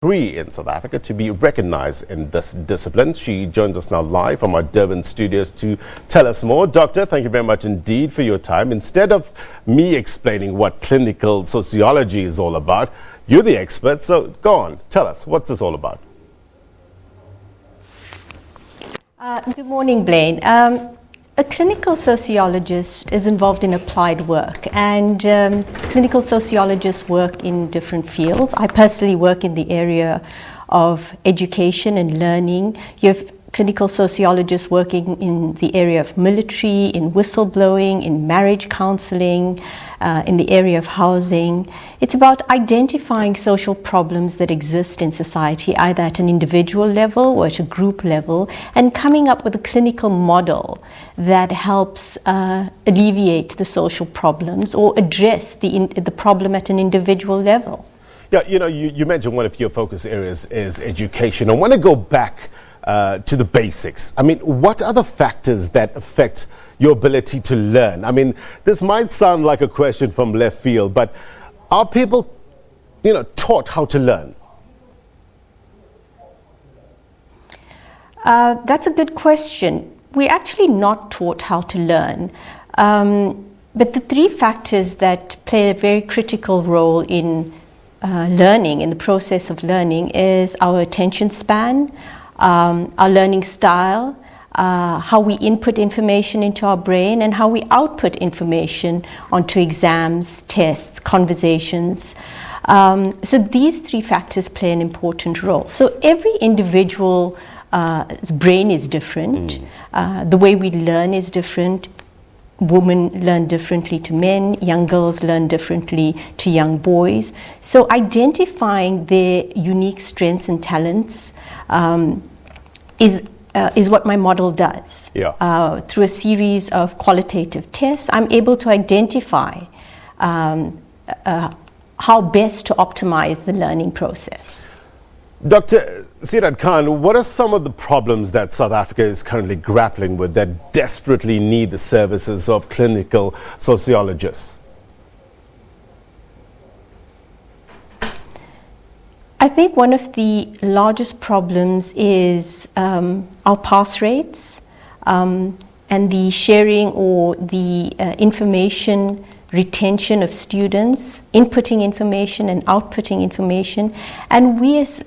free in South Africa to be recognized in this discipline. She joins us now live from our Durban studios to tell us more. Doctor, thank you very much indeed for your time. Instead of me explaining what clinical sociology is all about, you're the expert, so go on, tell us, what's this all about? Good morning, Blaine. A clinical sociologist is involved in applied work, and clinical sociologists work in different fields. I personally work in the area of education and learning. You have clinical sociologists working in the area of military, in whistleblowing, in marriage counseling, in the area of housing. It's about identifying social problems that exist in society, either at an individual level or at a group level, and coming up with a clinical model that helps alleviate the social problems or address the problem at an individual level. Yeah, you mentioned one of your focus areas is education. I want to go back to the basics. I mean, what are the factors that affect your ability to learn? I mean, this might sound like a question from left field, but are people, taught how to learn? That's a good question. We're actually not taught how to learn. But the three factors that play a very critical role in learning, in the process of learning, is our attention span, our learning style, how we input information into our brain, and how we output information onto exams, tests, conversations. So these three factors play an important role. So every individual's brain is different. The way we learn is different. Women learn differently to men, young girls learn differently to young boys. So identifying their unique strengths and talents is what my model does. Yeah. Through a series of qualitative tests, I'm able to identify how best to optimize the learning process. Dr. Seedat-Khan, what are some of the problems that South Africa is currently grappling with that desperately need the services of clinical sociologists? I think one of the largest problems is our pass rates and the sharing or the information retention of students, inputting information and outputting information. And we as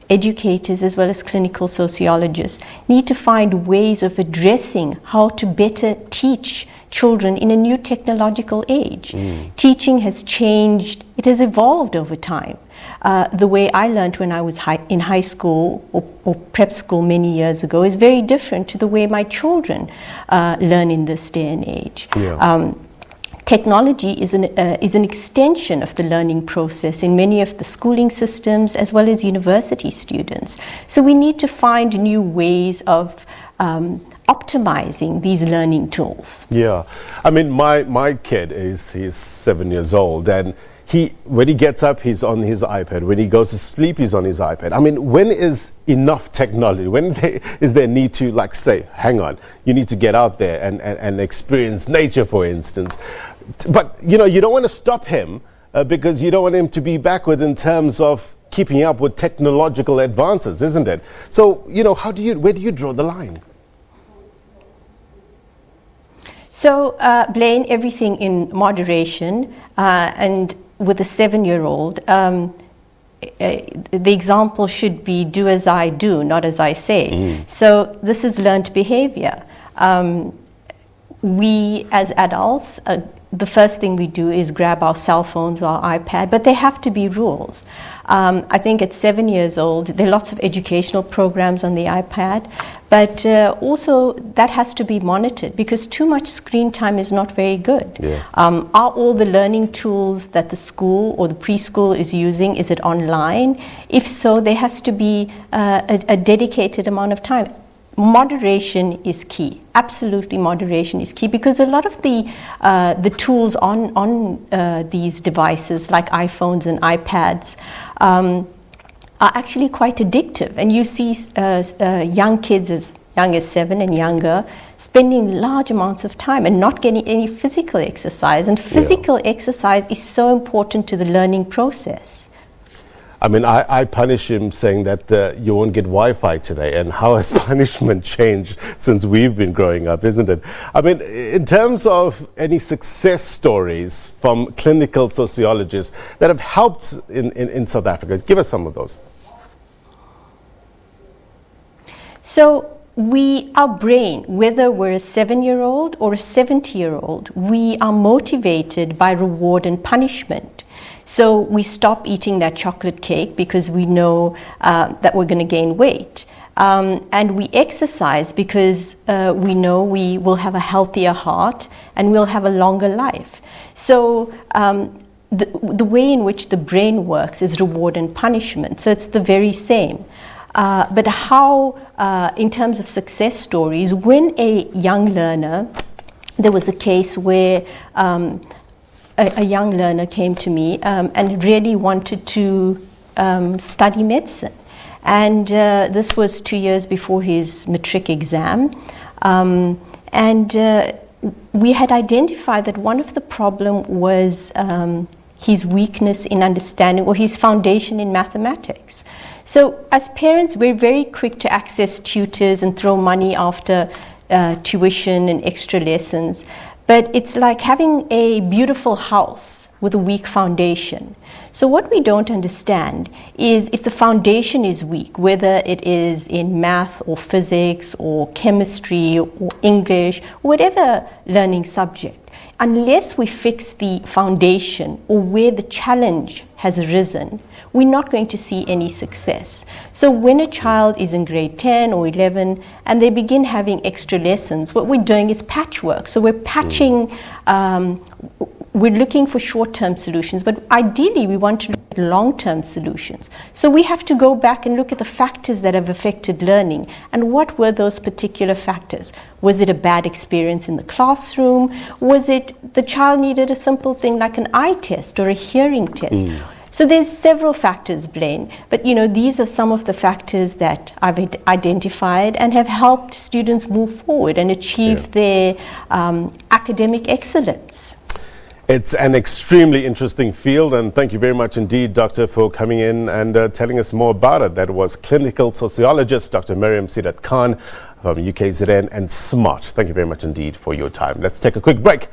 educators, as well as clinical sociologists, need to find ways of addressing how to better teach children in a new technological age. Teaching has changed, it has evolved over time. The way I learned when I was in high school or prep school many years ago is very different to the way my children learn in this day and age. Yeah. Technology is an extension of the learning process in many of the schooling systems as well as university students. So we need to find new ways of optimizing these learning tools. Yeah. I mean, my kid he's 7 years old, and when he gets up, he's on his iPad. When he goes to sleep, he's on his iPad. I mean, when is enough technology? When is there need to, say, hang on, you need to get out there and experience nature, for instance. But, you don't want to stop him because you don't want him to be backward in terms of keeping up with technological advances, isn't it? So, where do you draw the line? So, Blaine, everything in moderation, and with a 7-year-old, the example should be do as I do, not as I say. So this is learned behavior. We as adults, the first thing we do is grab our cell phones or our iPad, but there have to be rules. I think at 7 years old, there are lots of educational programs on the iPad, but also that has to be monitored because too much screen time is not very good. Yeah. Are all the learning tools that the school or the preschool is using, is it online? If so, there has to be a dedicated amount of time. Moderation is key. Absolutely, moderation is key because a lot of the tools on these devices, like iPhones and iPads, are actually quite addictive. And you see young kids as young as 7 and younger spending large amounts of time and not getting any physical exercise. And physical exercise is so important to the learning process. I mean, I punish him saying that you won't get Wi-Fi today. And how has punishment changed since we've been growing up, isn't it? I mean, in terms of any success stories from clinical sociologists that have helped in South Africa, give us some of those. So our brain, whether we're a 7-year-old or a 70-year-old, we are motivated by reward and punishment. So we stop eating that chocolate cake because we know that we're going to gain weight. And we exercise because we know we will have a healthier heart and we'll have a longer life. So the way in which the brain works is reward and punishment. So it's the very same. But how, in terms of success stories, when a young learner, there was a case where a young learner came to me and really wanted to study medicine. And this was 2 years before his matric exam. We had identified that one of the problems was his weakness in understanding, or his foundation in mathematics. So as parents, we're very quick to access tutors and throw money after tuition and extra lessons. But it's like having a beautiful house with a weak foundation. So what we don't understand is if the foundation is weak, whether it is in math or physics or chemistry or English, whatever learning subject, unless we fix the foundation or where the challenge has arisen, we're not going to see any success. So when a child is in grade 10 or 11 and they begin having extra lessons, what we're doing is patchwork. So we're patching, we're looking for short-term solutions, but ideally we want to look at long-term solutions. So we have to go back and look at the factors that have affected learning. And what were those particular factors? Was it a bad experience in the classroom? Was it the child needed a simple thing like an eye test or a hearing test? So there's several factors, Blaine, but these are some of the factors that I've identified and have helped students move forward and achieve their academic excellence. It's an extremely interesting field, and thank you very much indeed, Doctor, for coming in and telling us more about it. That was clinical sociologist Dr. Mariam Seedat-Khan from UKZN and SMART. Thank you very much indeed for your time. Let's take a quick break.